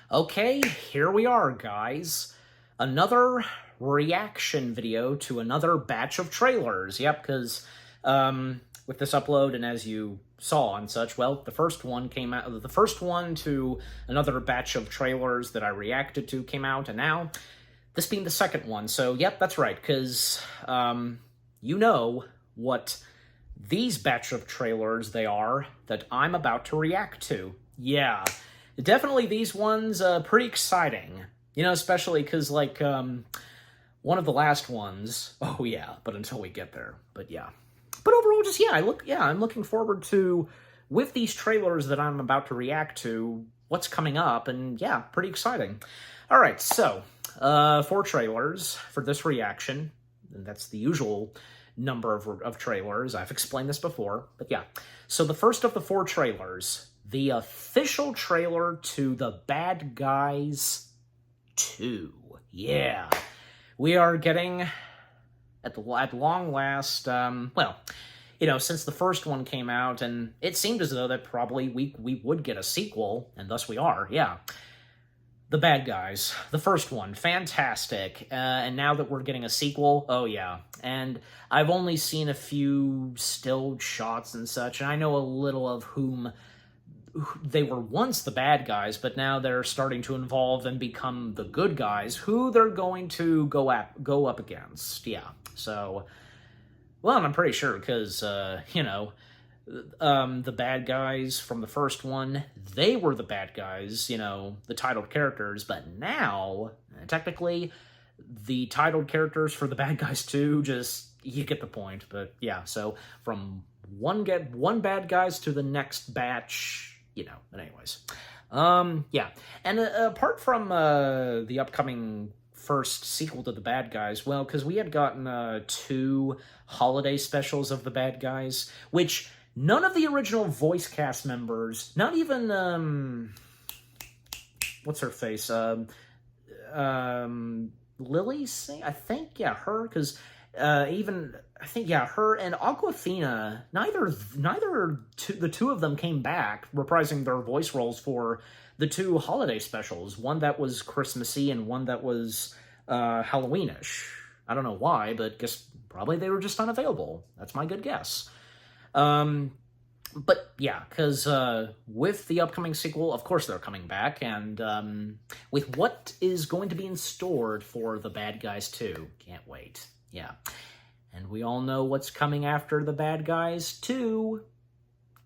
Okay, here we are, guys. Another reaction video to another batch of trailers. Yep, because with this upload, and as you saw and such, well, the first one came out, the first one to another batch of trailers that I reacted to came out, and now this being the second one. So, yep, that's right, because you know what these batch of trailers they are that I'm about to react to. Yeah. Definitely these ones, pretty exciting. You know, especially because, like, one of the last ones, oh yeah, but until we get there, but yeah. But overall, just, yeah, I'm looking forward to, with these trailers that I'm about to react to, what's coming up, and yeah, pretty exciting. Alright, so, 4 trailers for this reaction, and that's the usual number of trailers. I've explained this before, but yeah. So the first of the 4 trailers, the official trailer to The Bad Guys 2. Yeah. We are getting, at long last, well, you know, since the first one came out, and it seemed as though that probably we would get a sequel, and thus we are, yeah. The Bad Guys, the first one, fantastic, and now that we're getting a sequel, oh yeah. And I've only seen a few stilled shots and such, and I know a little of whom they were once the bad guys, but now they're starting to evolve and become the good guys, who they're going to go up against, yeah. So, well, I'm pretty sure, because, you know, the bad guys from the first one, they were the bad guys, you know, the titled characters, but now, technically, the titled characters for the Bad Guys 2, just, you get the point, but yeah, so from one bad guys to the next batch, you know, but anyways. Yeah, and apart from the upcoming first sequel to The Bad Guys, well, because we had gotten 2 holiday specials of The Bad Guys, which none of the original voice cast members, not even, what's her face, Lily sing? I think, yeah, her, because even, I think, yeah, her and Aquafina, the two of them came back, reprising their voice roles for the 2 holiday specials, one that was Christmassy and one that was Halloweenish. I don't know why, but guess probably they were just unavailable. That's my good guess. But yeah, because with the upcoming sequel, of course they're coming back, and with what is going to be in store for The Bad Guys 2, can't wait. Yeah. And we all know what's coming after The Bad Guys 2.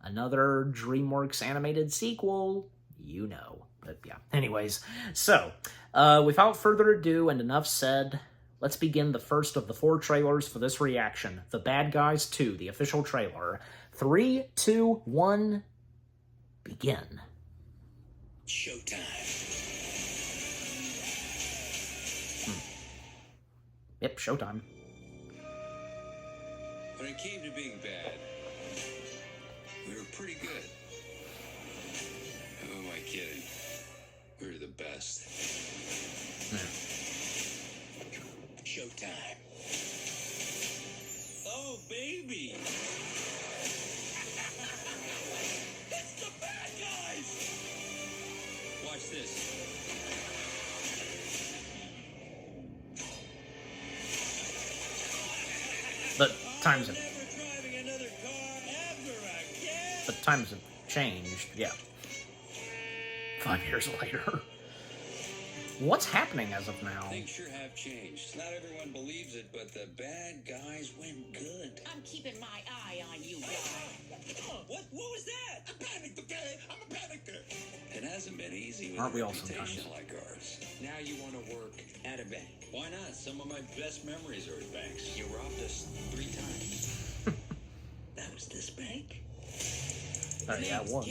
Another DreamWorks animated sequel, you know. But yeah, anyways, so, without further ado and enough said, let's begin the first of the 4 trailers for this reaction. The Bad Guys 2, the official trailer. 3, 2, 1, begin. Showtime. Yep, showtime. When it came to being bad, we were pretty good. Who am I kidding? We were the best. Showtime. Oh, baby. It's the Bad Guys. Watch this. But times have, Never driving another car ever again. but times have changed, yeah. 5 years later. What's happening as of now? Things sure have changed. Not everyone believes it, but the bad guys went good. I'm keeping my eye on you, guy. What was that? I panicked, okay? I'm a panicker. It hasn't been easy with Aren't a we all reputation sometimes? like ours. Now you want to work at a bank. Why not? Some of my best memories are at banks. You robbed us 3 times. That was this bank? Yeah, it was.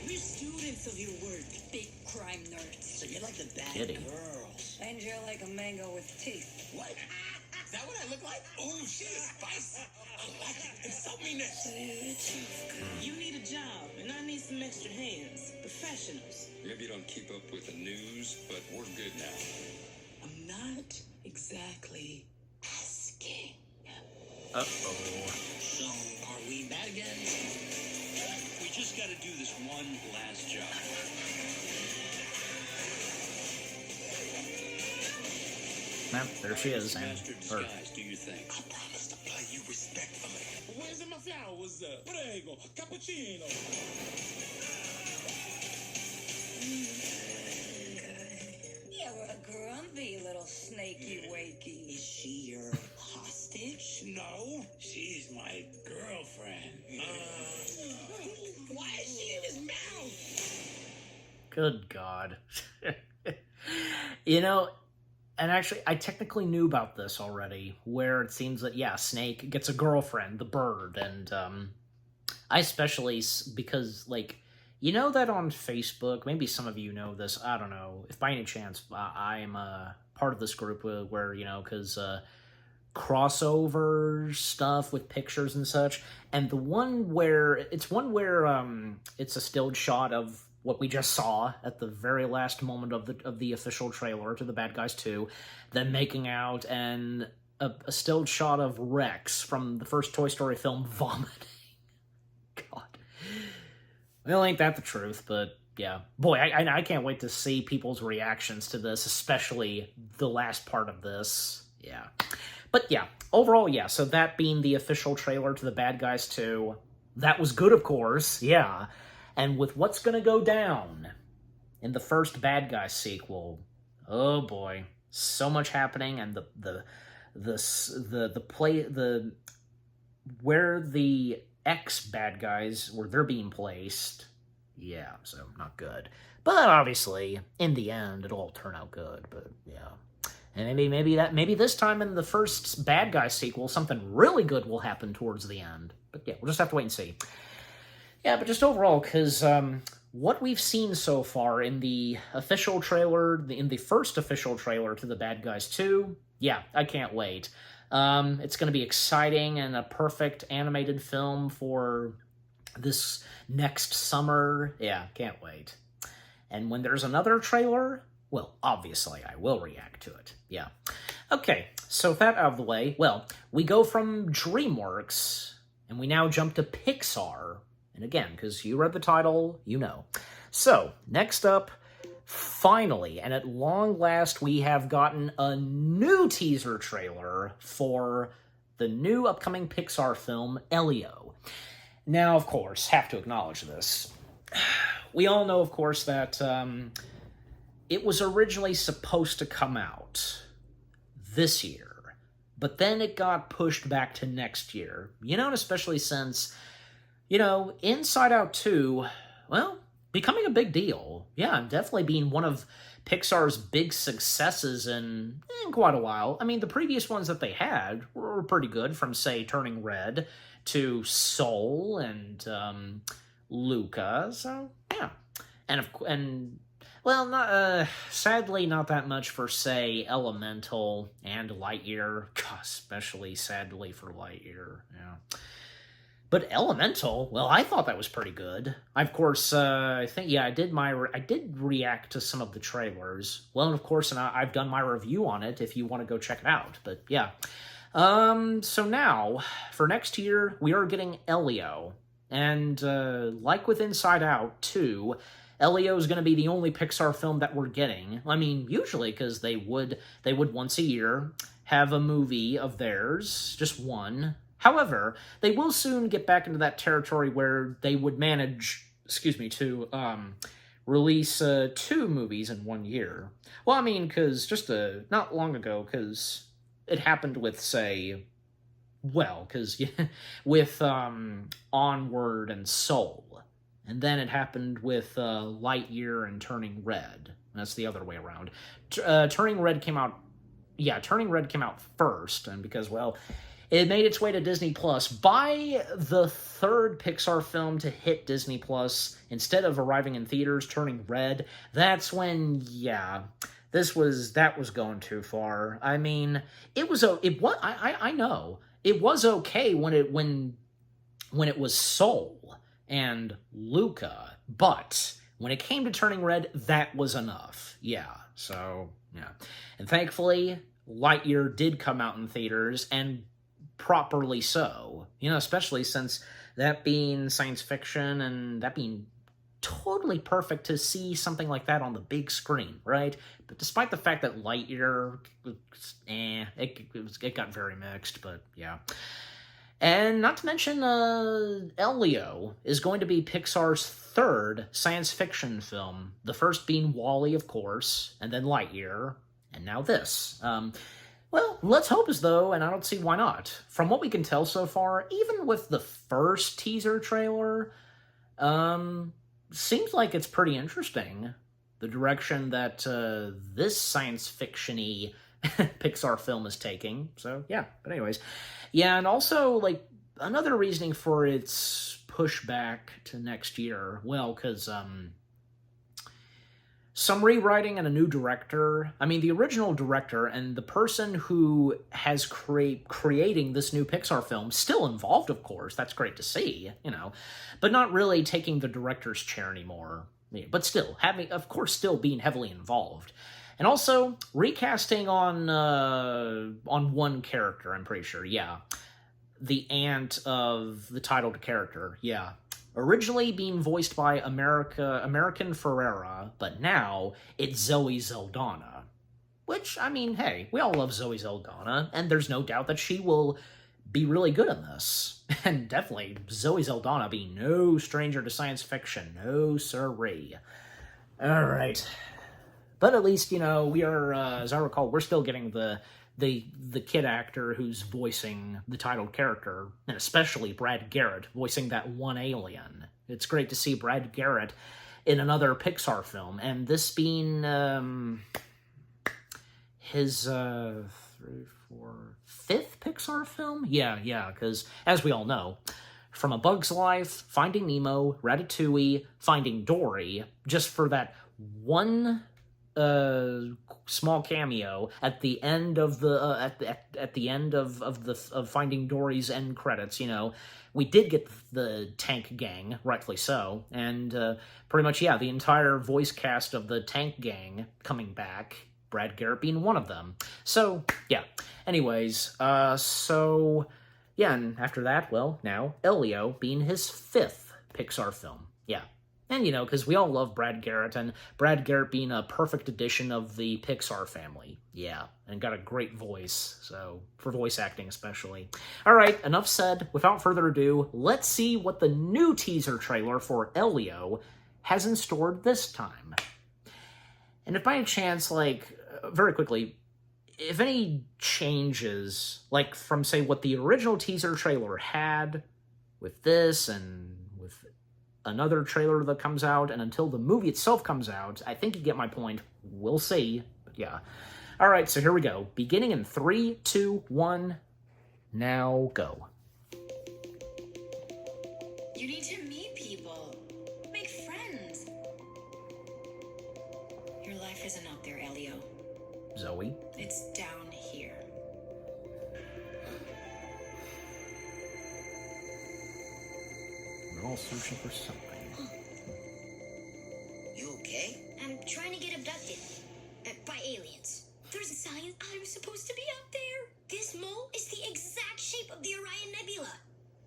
We're students of your work, big crime nerds. So you're like the bad Kidding. girls. And you're like a mango with teeth. What? Is that what I look like? Oh, she is spicy. I like it. It's so mean. You need a job, and I need some extra hands. Professionals. Maybe you don't keep up with the news, but we're good now. I'm not exactly asking. Uh-oh. So, are we bad again? We just gotta do this one last job. there she is. And Master disguise, do you think? I promise to play you respectfully. Where's my flowers? Prego, cappuccino. You're a grumpy little snaky wakey. Is she your hostage? No, she's my girlfriend. Why is she in his mouth? good God. You know, and actually, I technically knew about this already, where it seems that, yeah, Snake gets a girlfriend, the bird, and, I especially, because, like, you know that on Facebook, maybe some of you know this, I don't know, if by any chance I am a part of this group where, you know, because, crossover stuff with pictures and such, and the one where, it's a stilled shot of what we just saw at the very last moment of the official trailer to The Bad Guys 2, them making out, and a stilled shot of Rex from the first Toy Story film vomiting. God. Well, ain't that the truth, but yeah. Boy, I can't wait to see people's reactions to this, especially the last part of this. Yeah. But yeah, overall, yeah, so that being the official trailer to The Bad Guys 2, that was good, of course, yeah. And with what's gonna go down in the first Bad Guys sequel, oh boy, so much happening, and where the ex-bad guys, where they're being placed, yeah, so not good. But obviously, in the end, it'll all turn out good, but yeah. And maybe this time in the first Bad Guys sequel, something really good will happen towards the end. But yeah, we'll just have to wait and see. Yeah, but just overall, because what we've seen so far in the official trailer, in the first official trailer to The Bad Guys 2, yeah, I can't wait. It's going to be exciting and a perfect animated film for this next summer. Yeah, can't wait. And when there's another trailer, well, obviously I will react to it. Yeah. Okay, so with that out of the way, well, we go from DreamWorks, and we now jump to Pixar. And again, because you read the title, you know. So, next up, finally, and at long last, we have gotten a new teaser trailer for the new upcoming Pixar film, Elio. Now, of course, have to acknowledge this. We all know, of course, that it was originally supposed to come out this year, but then it got pushed back to next year. You know, and especially since, you know, Inside Out 2, well, becoming a big deal. Yeah, definitely being one of Pixar's big successes in quite a while. I mean, the previous ones that they had were pretty good, from, say, Turning Red to Soul and Luca. So, yeah. And well, not sadly, not that much for, say, Elemental and Lightyear. God, especially, sadly, for Lightyear. Yeah. But Elemental, well, I thought that was pretty good. Of course, I think, yeah, I did react to some of the trailers. Well, and of course, and I've done my review on it if you want to go check it out. But yeah. So now, for next year, we are getting Elio. And like with Inside Out 2, Elio is going to be the only Pixar film that we're getting. I mean, usually, because they would once a year have a movie of theirs, just one. However, they will soon get back into that territory where they would manage, to release 2 movies in 1 year. Well, I mean, because just not long ago, because it happened with, say, well, because with Onward and Soul, and then it happened with Lightyear and Turning Red. That's the other way around. Turning Red came out first, and because, well, it made its way to Disney Plus. By the third Pixar film to hit Disney Plus, instead of arriving in theaters, Turning Red, that's when, yeah, that was going too far. I mean, I know it was okay when it was Soul and Luca, but when it came to Turning Red, that was enough. Yeah, so yeah, and thankfully, Lightyear did come out in theaters, and properly so, you know, especially since that being science fiction and that being totally perfect to see something like that on the big screen, right? But despite the fact that Lightyear, it got very mixed, but yeah. And not to mention, Elio is going to be Pixar's third science fiction film. The first being WALL-E, of course, and then Lightyear, and now this. Well, let's hope as though, and I don't see why not. From what we can tell so far, even with the first teaser trailer, seems like it's pretty interesting. The direction that this science fiction-y Pixar film is taking. So, yeah. But anyways. Yeah, and also, like, another reasoning for its pushback to next year, well, because, some rewriting and a new director. I mean, the original director and the person who has creating this new Pixar film still involved, of course. That's great to see, you know, but not really taking the director's chair anymore. But still, of course, still being heavily involved. And also, recasting on one character, I'm pretty sure, yeah. The aunt of the titled character, yeah. Originally being voiced by American Ferrera, but now it's Zoe Saldana. Which, I mean, hey, we all love Zoe Saldana, and there's no doubt that she will be really good in this. And definitely, Zoe Saldana being no stranger to science fiction. No sirree. Alright. But at least, you know, we are, as I recall, we're still getting the kid actor who's voicing the titled character, and especially Brad Garrett voicing that one alien. It's great to see Brad Garrett in another Pixar film, and this being his fifth Pixar film? Yeah, because as we all know, from A Bug's Life, Finding Nemo, Ratatouille, Finding Dory, just for that one small cameo at the end of the at the end of Finding Dory's end credits, you know, we did get the Tank Gang, rightfully so, and pretty much, yeah, the entire voice cast of the Tank Gang coming back, Brad Garrett being one of them. So, yeah. Anyways, so, yeah, and after that, well, now, Elio being his fifth Pixar film. Yeah. And, you know, because we all love Brad Garrett, and Brad Garrett being a perfect addition of the Pixar family. Yeah, and got a great voice, so, for voice acting especially. Alright, enough said. Without further ado, let's see what the new teaser trailer for Elio has in store this time. And if by any chance, like, very quickly, if any changes, like, from, say, what the original teaser trailer had with this and with another trailer that comes out, and until the movie itself comes out, I think you get my point. We'll see. But yeah. Alright, so here we go. Beginning in 3, 2, 1, now go. You need to meet people. Make friends. Your life isn't up there, Elio. Zoe? It's down here. We're all searching for something. You okay? I'm trying to get abducted by aliens. There's a sign I'm supposed to be up there. This mole is the exact shape of the Orion Nebula.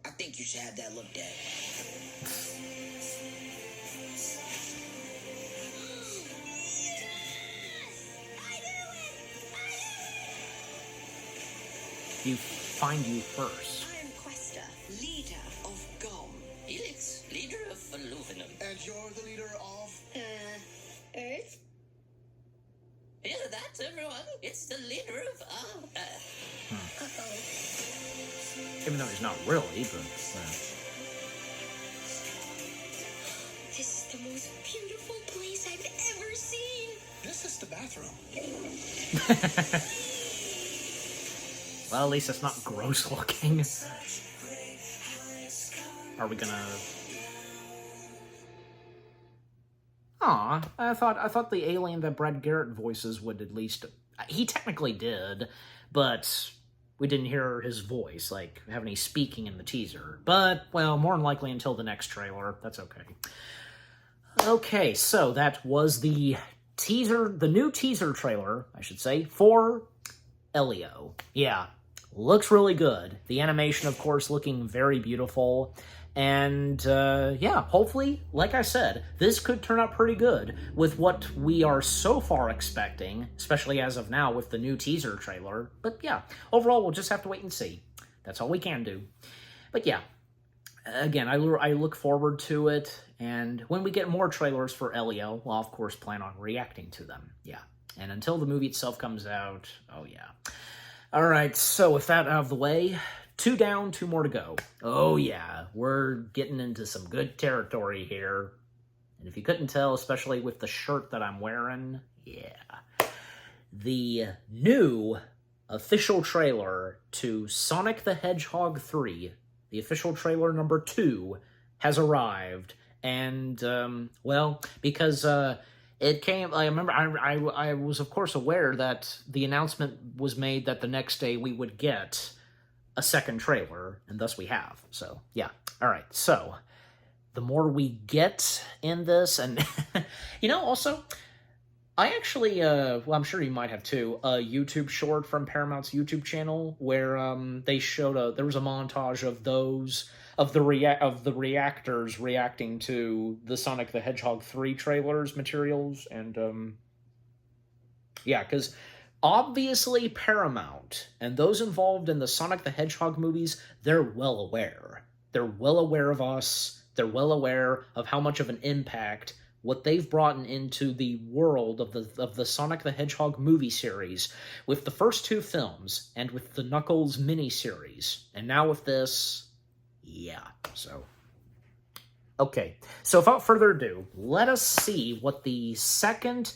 I think you should have that looked at. You find you first. I am Questa, leader of GOM. Helix, leader of aluminum. And you're the leader of... Earth? Yeah, that's everyone. It's the leader of Even though he's not really, but... This is the most beautiful place I've ever seen. This is the bathroom. Well, at least it's not gross looking. Are we gonna... Aw, I thought the alien that Brad Garrett voices would at least... He technically did, but we didn't hear his voice, like, have any speaking in the teaser. But, well, more than likely until the next trailer. That's okay. Okay, so that was the new teaser trailer, I should say, for Elio. Yeah, looks really good. The animation, of course, looking very beautiful. And, yeah, hopefully, like I said, this could turn out pretty good with what we are so far expecting, especially as of now with the new teaser trailer. But yeah, overall, we'll just have to wait and see. That's all we can do. But yeah, again, I look forward to it, and when we get more trailers for Elio, we'll of course plan on reacting to them. Yeah, and until the movie itself comes out, oh yeah. All right, so with that out of the way, 2 down, 2 more to go. Oh yeah, we're getting into some good territory here. And if you couldn't tell, especially with the shirt that I'm wearing, yeah. The new official trailer to Sonic the Hedgehog 3, the official trailer number 2, has arrived. And, well, because, it came, I remember, I was, of course, aware that the announcement was made that the next day we would get a second trailer, and thus we have. So, yeah. All right, so the more we get in this, and, also, I actually, well, I'm sure you might have too, a YouTube short from Paramount's YouTube channel where they showed there was a montage of the reactors reacting to the Sonic the Hedgehog 3 trailers materials, and yeah, because obviously Paramount and those involved in the Sonic the Hedgehog movies, they're well aware. They're well aware of us. They're well aware of how much of an impact what they've brought into the world of the Sonic the Hedgehog movie series with the first 2 films and with the Knuckles miniseries. And now with this, yeah, so. Okay, so without further ado, let us see what the second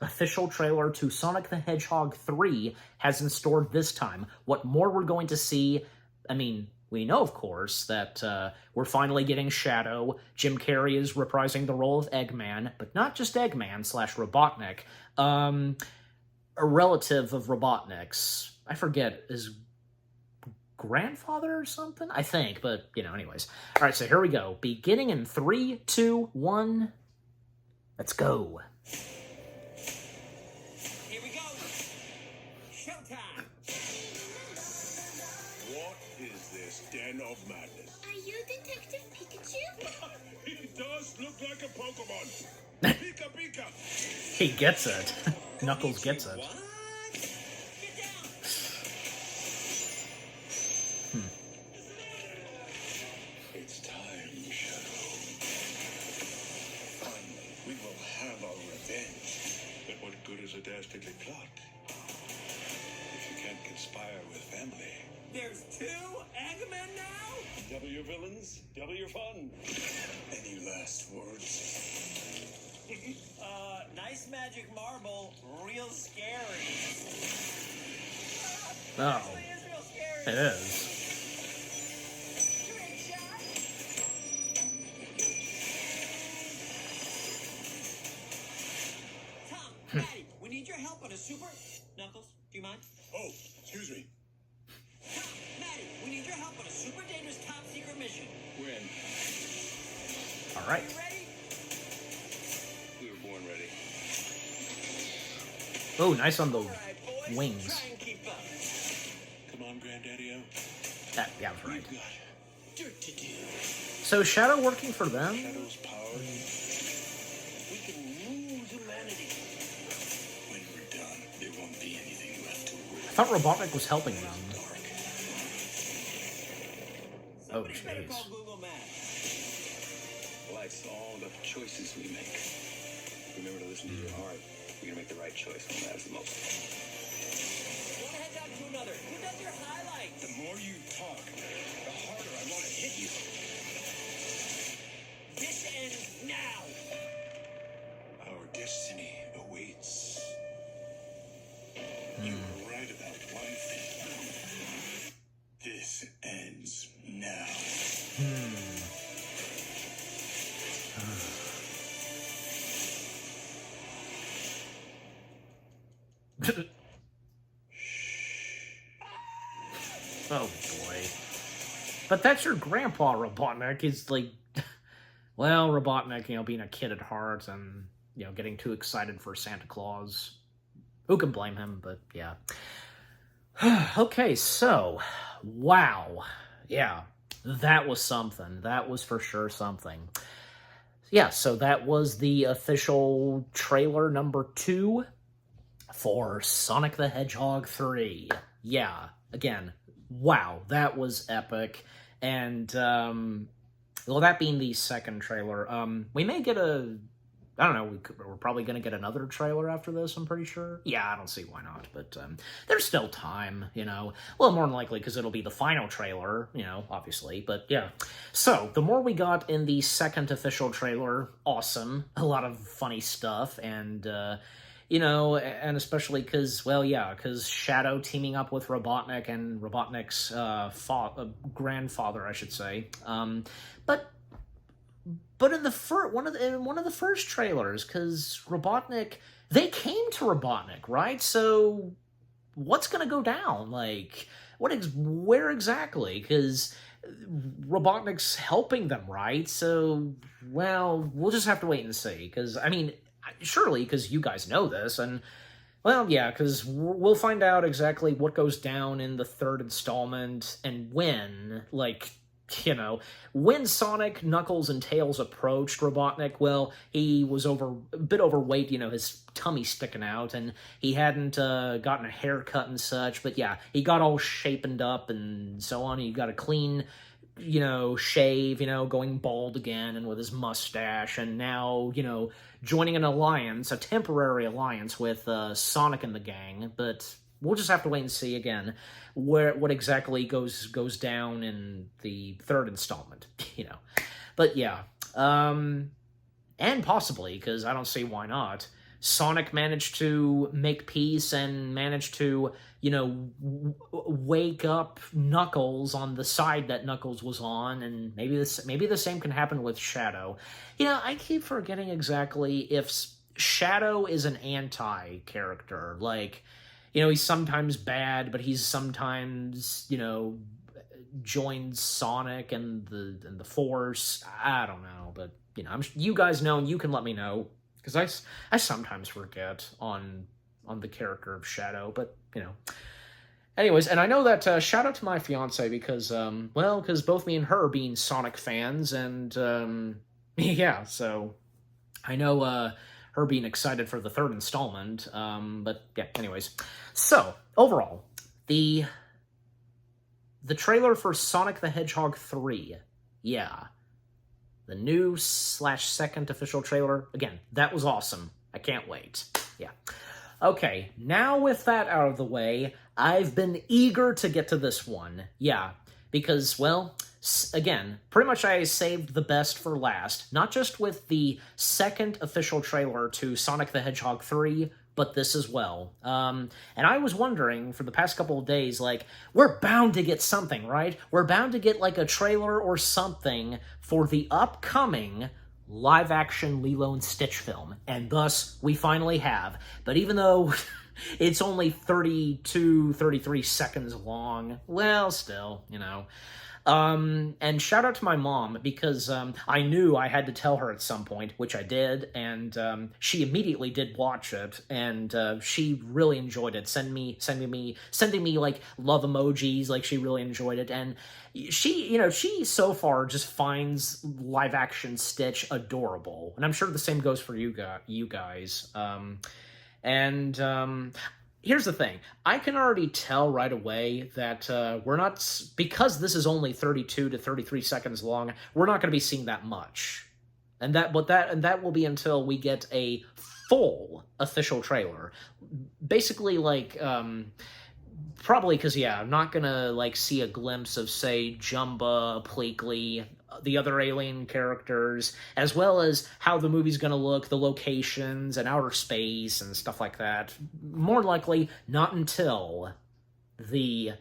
official trailer to Sonic the Hedgehog 3 has in store this time. What more we're going to see. I mean, we know, of course, that we're finally getting Shadow. Jim Carrey is reprising the role of Eggman, but not just Eggman / Robotnik. A relative of Robotnik's, I forget, his grandfather or something? I think, but, anyways. All right, so here we go. Beginning in 3, 2, 1, let's go. Here we go. Showtime. What is this den of madness? Are you Detective Pikachu? It does look like a Pokemon. Pika Pika. He gets it. Knuckles gets it. What? Get down. It's time, Shadow. Finally, we will have our revenge. But what good is a dastardly plot if you can't conspire with family? There's 2 Eggmen now? Double your villains, double your fun. Any last words? Nice magic marble, real scary. Oh, It is real scary. it is. Trick shot. Tom, Daddy, we need your help on a super... Knuckles, do you mind? Oh, excuse me. Tom, Maddie, we need your help on a super dangerous top secret mission. When? All right. You ready? We were born ready. Oh, nice on the All right, boys, wings. try and keep up. Come on, Granddaddy-O. Yeah, that's right. We've got dirt to do. So Shadow working for them? Shadow's power. We can rule humanity. When we're done, there won't be anything left to rule. I thought Robotnik was helping them. Dark. Oh, Somebody better jeez. call Google Maps. Life's all the choices we make. Remember to listen to your heart. You're gonna make the right choice when it matters the most. One head down to another. Who does your highlights? The more you talk, the harder I want to hit you. This ends now. Our destiny awaits. You were right about one thing. This ends now. Oh boy. But that's your grandpa, Robotnik. He's like, well, Robotnik, being a kid at heart and, getting too excited for Santa Claus. Who can blame him? But yeah. Okay, so, wow. Yeah. that was something. That was for sure something. Yeah, so that was the official trailer number 2 for Sonic the Hedgehog 3. Yeah, again, wow, that was epic. And, well, that being the second trailer, we may get I don't know, we're probably going to get another trailer after this, I'm pretty sure. Yeah, I don't see why not, but there's still time, you know. Well, more than likely, because it'll be the final trailer, you know, obviously, but yeah. So, the more we got in the second official trailer, awesome. A lot of funny stuff, and, you know, and especially because, well, yeah, because Shadow teaming up with Robotnik and Robotnik's grandfather, I should say. But in the one of the first trailers, because Robotnik, they came to Robotnik, right? So what's gonna go down? Like, where exactly? Because Robotnik's helping them, right? So, well, we'll just have to wait and see. Because I mean, surely, because you guys know this, and well, yeah, because we'll find out exactly what goes down in the third installment and when, like. You know, when Sonic, Knuckles, and Tails approached Robotnik, well, he was a bit overweight, you know, his tummy sticking out, and he hadn't gotten a haircut and such, but yeah, he got all shapened up and so on. He got a clean, you know, shave, you know, going bald again, and with his mustache, and now, you know, joining an alliance, a temporary alliance with Sonic and the gang, but we'll just have to wait and see again what exactly goes down in the third installment, you know. But yeah, and possibly, because I don't see why not, Sonic managed to make peace and managed to, you know, wake up Knuckles on the side that Knuckles was on, and maybe the same can happen with Shadow. You know, I keep forgetting exactly if Shadow is an anti-character, like, you know, he's sometimes bad, but he's sometimes, you know, joins Sonic and the Force. I don't know, but, you know, you guys know, and you can let me know, because I sometimes forget on the character of Shadow, but, you know. Anyways, and I know that, shout out to my fiance, because, well, because both me and her being Sonic fans, and, yeah, so I know, her being excited for the third installment, but yeah, anyways. So, overall, the trailer for Sonic the Hedgehog 3, yeah, the new / second official trailer, again, that was awesome. I can't wait. Yeah. Okay, now with that out of the way, I've been eager to get to this one. Yeah, because, well, again, pretty much I saved the best for last, not just with the second official trailer to Sonic the Hedgehog 3, but this as well. And I was wondering for the past couple of days, like, we're bound to get something, right? We're bound to get, like, a trailer or something for the upcoming live-action Lilo and Stitch film, and thus, we finally have. But even though it's only 33 seconds long, well, still, you know. And shout out to my mom, because I knew I had to tell her at some point, which I did, and she immediately did watch it, and she really enjoyed it, sending me like love emojis, like she really enjoyed it, and she, you know, she so far just finds live action Stitch adorable, and I'm sure the same goes for you guys. Here's the thing. I can already tell right away that we're not, because this is only 32 to 33 seconds long, we're not going to be seeing that much. And that will be until we get a full official trailer. Basically, like, probably because, yeah, I'm not going to, like, see a glimpse of, say, Jumba, Pleakley, the other alien characters, as well as how the movie's going to look, the locations, and outer space, and stuff like that. More likely, not until the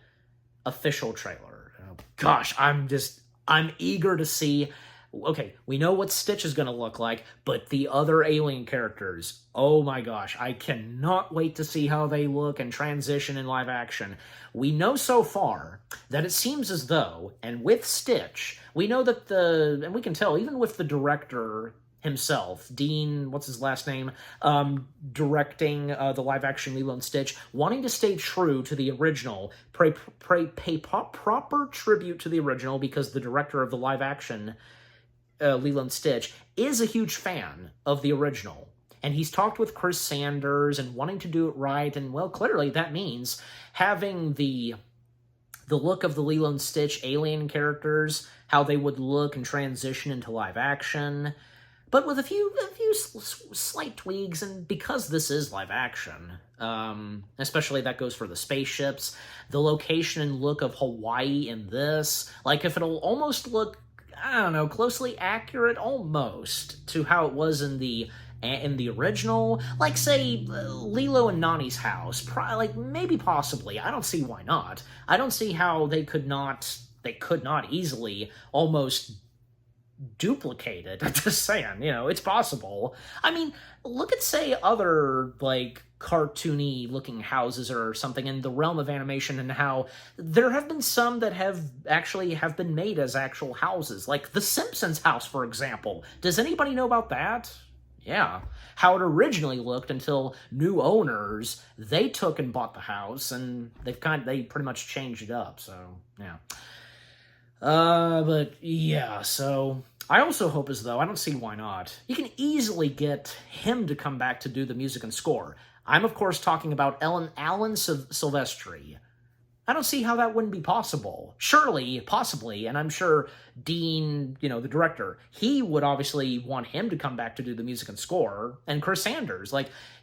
official trailer. Oh, gosh, I'm eager to see. Okay, we know what Stitch is going to look like, but the other alien characters, oh my gosh, I cannot wait to see how they look and transition in live action. We know so far that it seems as though, and with Stitch, we know that and we can tell, even with the director himself, Dean, what's his last name, directing the live-action Lilo and Stitch, wanting to stay true to the original, pay proper tribute to the original, because the director of the live-action Lilo and Stitch is a huge fan of the original. And he's talked with Chris Sanders and wanting to do it right, and, well, clearly that means having the look of the Lilo and Stitch alien characters, how they would look and transition into live action, but with a few slight tweaks, and because this is live action, especially that goes for the spaceships, the location and look of Hawaii in this, like if it'll almost look, I don't know, closely accurate almost to how it was in the original, like, say, Lilo and Nani's house, like, maybe possibly. I don't see why not. I don't see how they could not easily almost duplicate it. I'm just saying, it's possible. I mean, look at, say, other, like, cartoony-looking houses or something in the realm of animation, and how there have been some that have been made as actual houses, like the Simpsons house, for example. Does anybody know about that? Yeah, how it originally looked until new owners, they took and bought the house, and they pretty much changed it up, so, yeah. But, yeah, so, I also hope as though, I don't see why not, you can easily get him to come back to do the music and score. I'm, of course, talking about Alan Silvestri. I don't see how that wouldn't be possible. Surely, possibly, and I'm sure Dean, the director, he would obviously want him to come back to do the music and score, and Chris Sanders,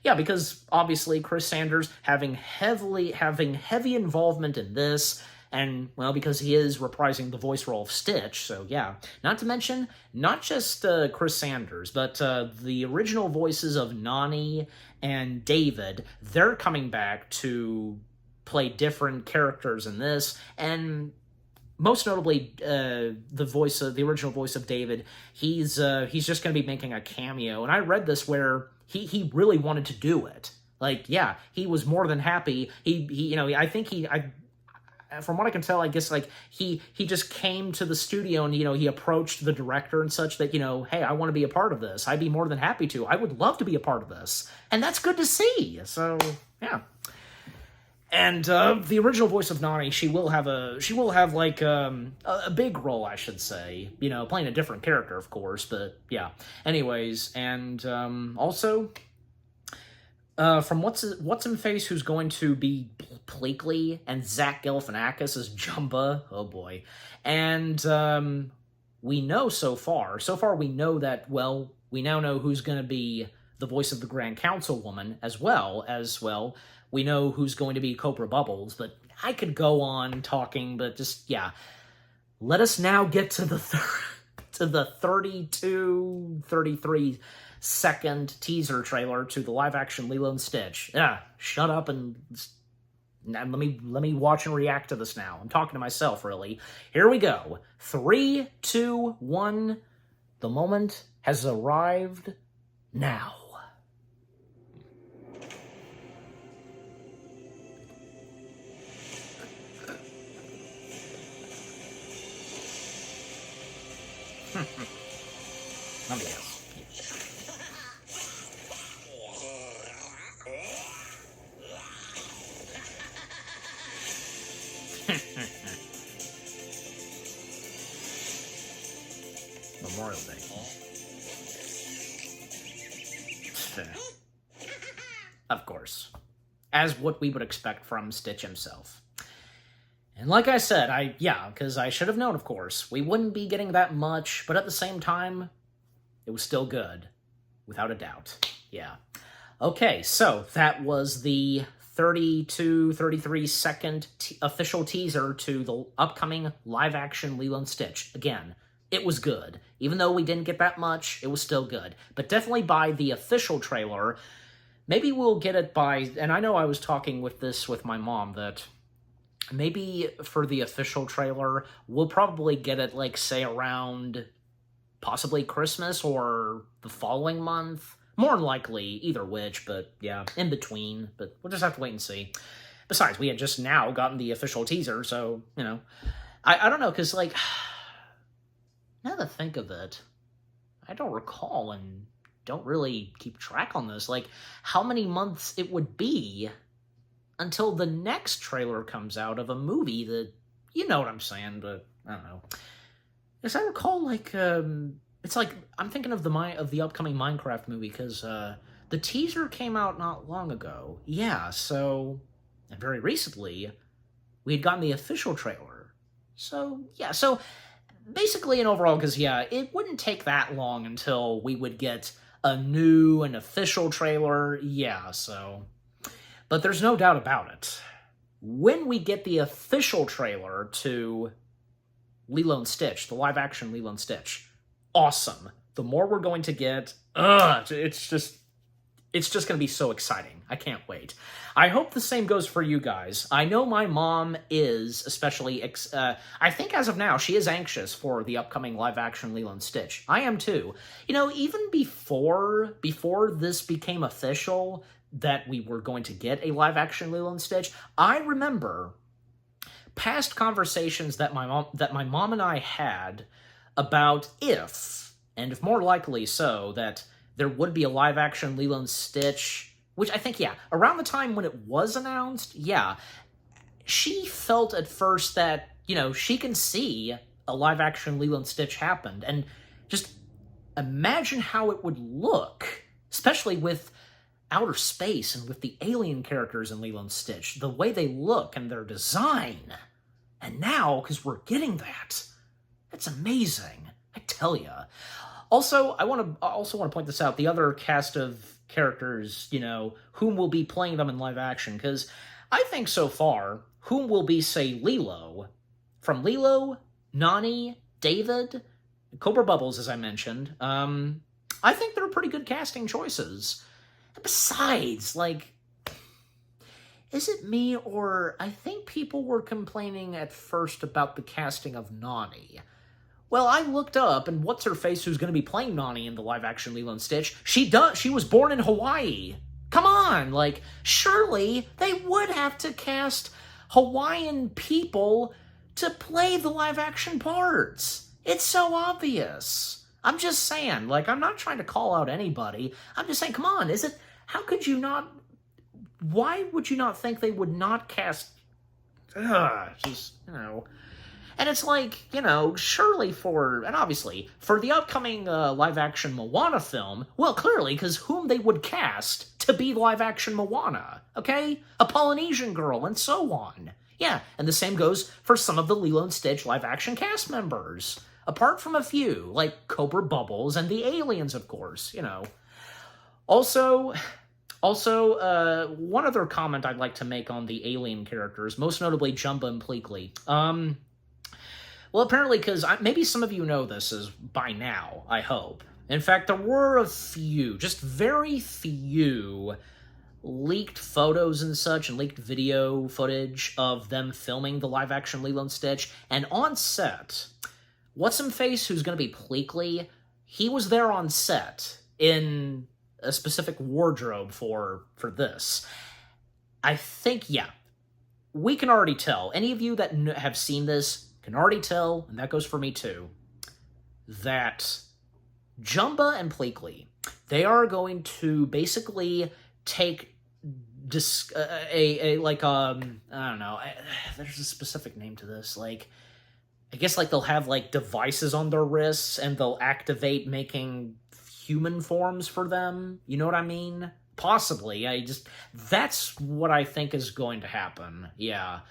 because obviously Chris Sanders having heavy involvement in this, and, well, because he is reprising the voice role of Stitch, so yeah. Not to mention, not just Chris Sanders, but the original voices of Nani and David, they're coming back to play different characters in this, and most notably, the original voice of David, he's just going to be making a cameo, and I read this where he really wanted to do it. Like, yeah, he was more than happy. From what I can tell, I guess, he just came to the studio and, he approached the director and such that, hey, I want to be a part of this. I'd be more than happy to. I would love to be a part of this. And that's good to see. So, yeah. And the original voice of Nani, she will have a big role, I should say. Playing a different character, of course, but yeah. Anyways, and also, from What's-Him-Face, who's going to be Pleakley, and Zach Galifianakis as Jumba. Oh boy. And we know so far we know that, well, we now know who's going to be the voice of the Grand Councilwoman, as well. We know who's going to be Cobra Bubbles, but I could go on talking, but just, yeah. Let us now get to the 33-second teaser trailer to the live-action Lilo and Stitch. Yeah, shut up and let me watch and react to this now. I'm talking to myself, really. Here we go. 3, 2, 1. The moment has arrived now. Let me guess. Memorial Day. Of course. As what we would expect from Stitch himself. And like I said, because I should have known, of course, we wouldn't be getting that much, but at the same time, it was still good. Without a doubt. Yeah. Okay, so that was the 33-second official teaser to the upcoming live-action Lilo and Stitch. Again, it was good. Even though we didn't get that much, it was still good. But definitely by the official trailer, maybe we'll get it by... And I know I was talking with my mom that... Maybe for the official trailer, we'll probably get it, say, around possibly Christmas or the following month. More than likely, either which, but yeah, in between. But we'll just have to wait and see. Besides, we had just now gotten the official teaser, so, I don't know, because, now that I think of it, I don't recall and don't really keep track on this, like, how many months it would be until the next trailer comes out of a movie that, you know what I'm saying, but I don't know. As I recall, like, it's like, I'm thinking of the upcoming Minecraft movie, because, the teaser came out not long ago. Yeah, so, and very recently, we had gotten the official trailer. So, yeah, so, basically and overall, because, yeah, it wouldn't take that long until we would get a new and official trailer. Yeah, so, but there's no doubt about it. When we get the official trailer to Lilo and Stitch, the live-action Lilo and Stitch, awesome. The more we're going to get, it's just going to be so exciting. I can't wait. I hope the same goes for you guys. I know my mom is, especially, I think as of now, she is anxious for the upcoming live-action Lilo and Stitch. I am too. You know, even before this became official, that we were going to get a live-action Lilo and Stitch, I remember past conversations that my mom and I had about if more likely so, that there would be a live-action Lilo and Stitch, which I think, yeah, around the time when it was announced, yeah, she felt at first that, you know, she can see a live-action Lilo and Stitch happen, and just imagine how it would look, especially with outer space and with the alien characters in Lilo and Stitch, the way they look and their design. And now, because we're getting that, it's amazing, I tell ya. Also, I want to point this out, the other cast of characters, you know, whom will be playing them in live action, because I think so far, whom will be, say, Lilo, from Lilo, Nani, David, Cobra Bubbles, as I mentioned, I think they're pretty good casting choices. And besides, like, is it me, or I think people were complaining at first about the casting of Nani. Well, I looked up, and what's-her-face who's going to be playing Nani in the live-action Lilo and Stitch, she was born in Hawaii. Come on, like, surely they would have to cast Hawaiian people to play the live-action parts. It's so obvious. I'm just saying, like, I'm not trying to call out anybody. I'm just saying, come on, how could you not, why would you not think they would not cast, just, you know. And it's like, you know, surely and obviously, for the upcoming live-action Moana film, well, clearly, because whom they would cast to be live-action Moana, okay? A Polynesian girl, and so on. Yeah, and the same goes for some of the Lilo and Stitch live-action cast members. Apart from a few, like Cobra Bubbles and the aliens, of course, you know. Also, one other comment I'd like to make on the alien characters, most notably Jumba and Pleakley. Well, apparently, because maybe some of you know this by now, I hope. In fact, there were a few, just very few, leaked photos and such, and leaked video footage of them filming the live-action Lilo and Stitch. And on set, What's-Him-Face, who's going to be Pleakley, he was there on set in a specific wardrobe for this. I think, yeah, we can already tell. Any of you that have seen this can already tell, and that goes for me too, that Jumba and Pleakley, they are going to basically take I don't know, there's a specific name to this, like, I guess, like, they'll have, like, devices on their wrists, and they'll activate making human forms for them, you know what I mean? Possibly, that's what I think is going to happen, yeah.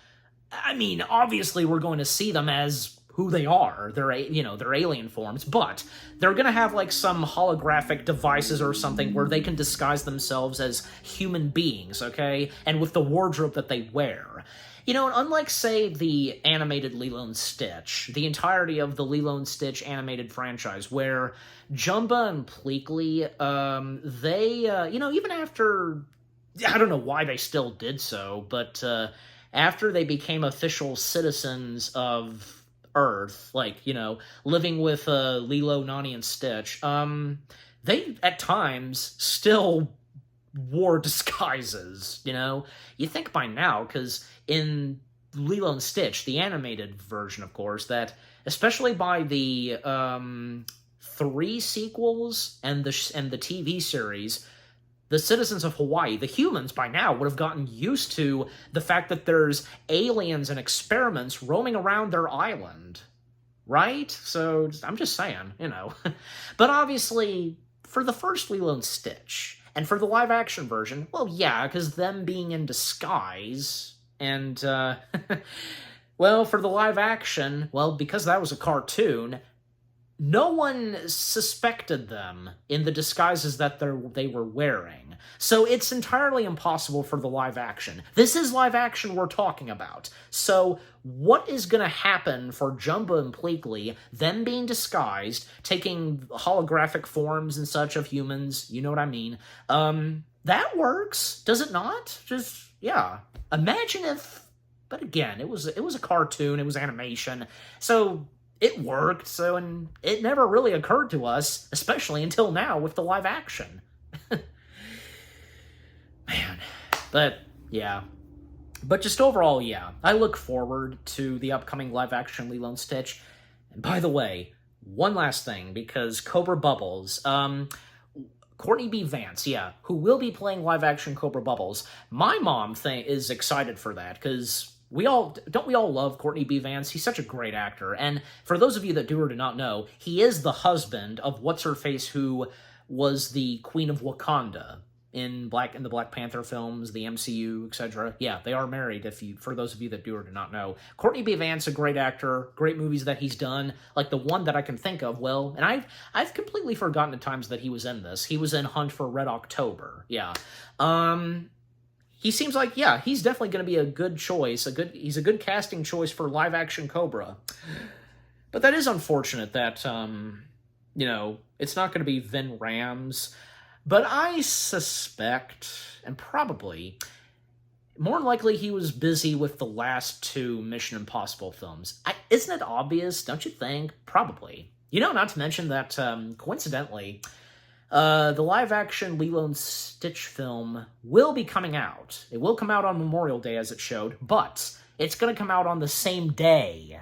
I mean, obviously we're going to see them as who they are. They're alien forms, but they're going to have, like, some holographic devices or something where they can disguise themselves as human beings, okay? And with the wardrobe that they wear. You know, unlike, say, the animated Lilo and Stitch, the entirety of the Lilo and Stitch animated franchise, where Jumba and Pleakley, they, even after, I don't know why they still did so, but, after they became official citizens of Earth, like, you know, living with Lilo, Nani, and Stitch, they, at times, still wore disguises, you know? You think by now, because in Lilo and Stitch, the animated version, of course, that, especially by the 3 sequels and the TV series, the citizens of Hawaii, the humans, by now would have gotten used to the fact that there's aliens and experiments roaming around their island, right? So, I'm just saying, you know. But obviously, for the first Lilo and Stitch, and for the live-action version, well, yeah, because them being in disguise, and, well, for the live-action, well, because that was a cartoon, no one suspected them in the disguises that they were wearing. So it's entirely impossible for the live action. This is live action we're talking about. So what is going to happen for Jumbo and Pleakley, them being disguised, taking holographic forms and such of humans, you know what I mean? That works, does it not? Just, yeah. Imagine if, but again, it was a cartoon, it was animation, so it worked, so, and it never really occurred to us, especially until now with the live action. Man. But, yeah. But just overall, yeah. I look forward to the upcoming live action Lilo and Stitch. And by the way, one last thing, because Cobra Bubbles, Courtney B. Vance, yeah, who will be playing live action Cobra Bubbles, my mom is excited for that, because don't we all love Courtney B. Vance? He's such a great actor. And for those of you that do or do not know, he is the husband of What's-Her-Face, who was the Queen of Wakanda in the Black Panther films, the MCU, etc. Yeah, they are married, for those of you that do or do not know. Courtney B. Vance, a great actor, great movies that he's done. Like the one that I can think of, well, and I've completely forgotten at times that he was in this. He was in Hunt for Red October. Yeah. He seems like, yeah, he's definitely going to be a good choice. He's a good casting choice for live-action Cobra. But that is unfortunate that, you know, it's not going to be Vin Rams. But I suspect, and probably, more than likely he was busy with the last 2 Mission Impossible films. Isn't it obvious, don't you think? Probably. You know, not to mention that, coincidentally, the live-action Lilo and Stitch film will be coming out. It will come out on Memorial Day, as it showed, but it's going to come out on the same day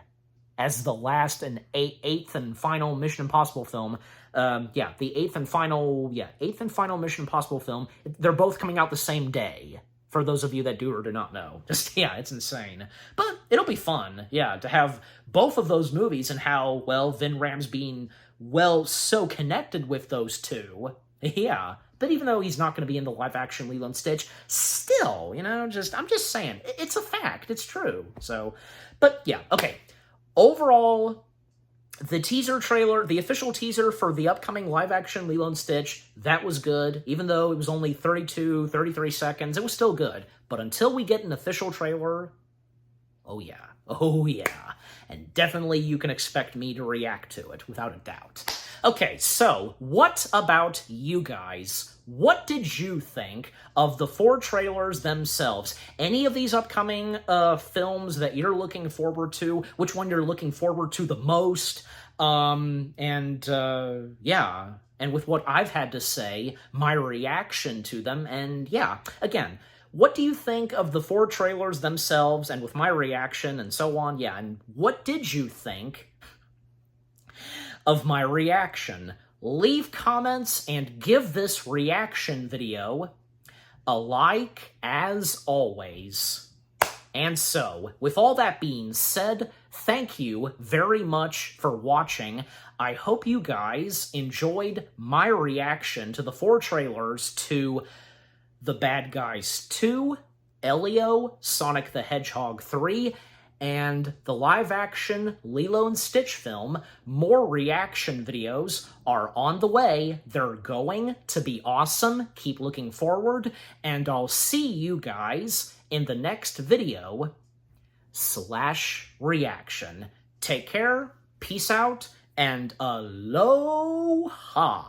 as the last and 8th and final Mission Impossible film. The 8th and final Mission Impossible film. They're both coming out the same day, for those of you that do or do not know. Just, yeah, it's insane. But it'll be fun, yeah, to have both of those movies and how, well, Vin Rams being, well, so connected with those two. Yeah. But even though he's not going to be in the live-action Lilo and Stitch, still, you know, I'm just saying, it's a fact, it's true. So, but yeah, okay. Overall, the teaser trailer, the official teaser for the upcoming live-action Lilo and Stitch, that was good. Even though it was only 33 seconds, it was still good. But until we get an official trailer, oh yeah. And definitely you can expect me to react to it, without a doubt. Okay, so what about you guys? What did you think of the 4 trailers themselves? Any of these upcoming films that you're looking forward to? Which one you're looking forward to the most? Yeah. And with what I've had to say, my reaction to them, and yeah, again, what do you think of the 4 trailers themselves, and with my reaction, and so on? Yeah, and what did you think of my reaction? Leave comments and give this reaction video a like, as always. And so, with all that being said, thank you very much for watching. I hope you guys enjoyed my reaction to the 4 trailers to The Bad Guys 2, Elio, Sonic the Hedgehog 3, and the live-action Lilo and Stitch film. More reaction videos are on the way. They're going to be awesome. Keep looking forward, and I'll see you guys in the next video / reaction. Take care, peace out, and aloha!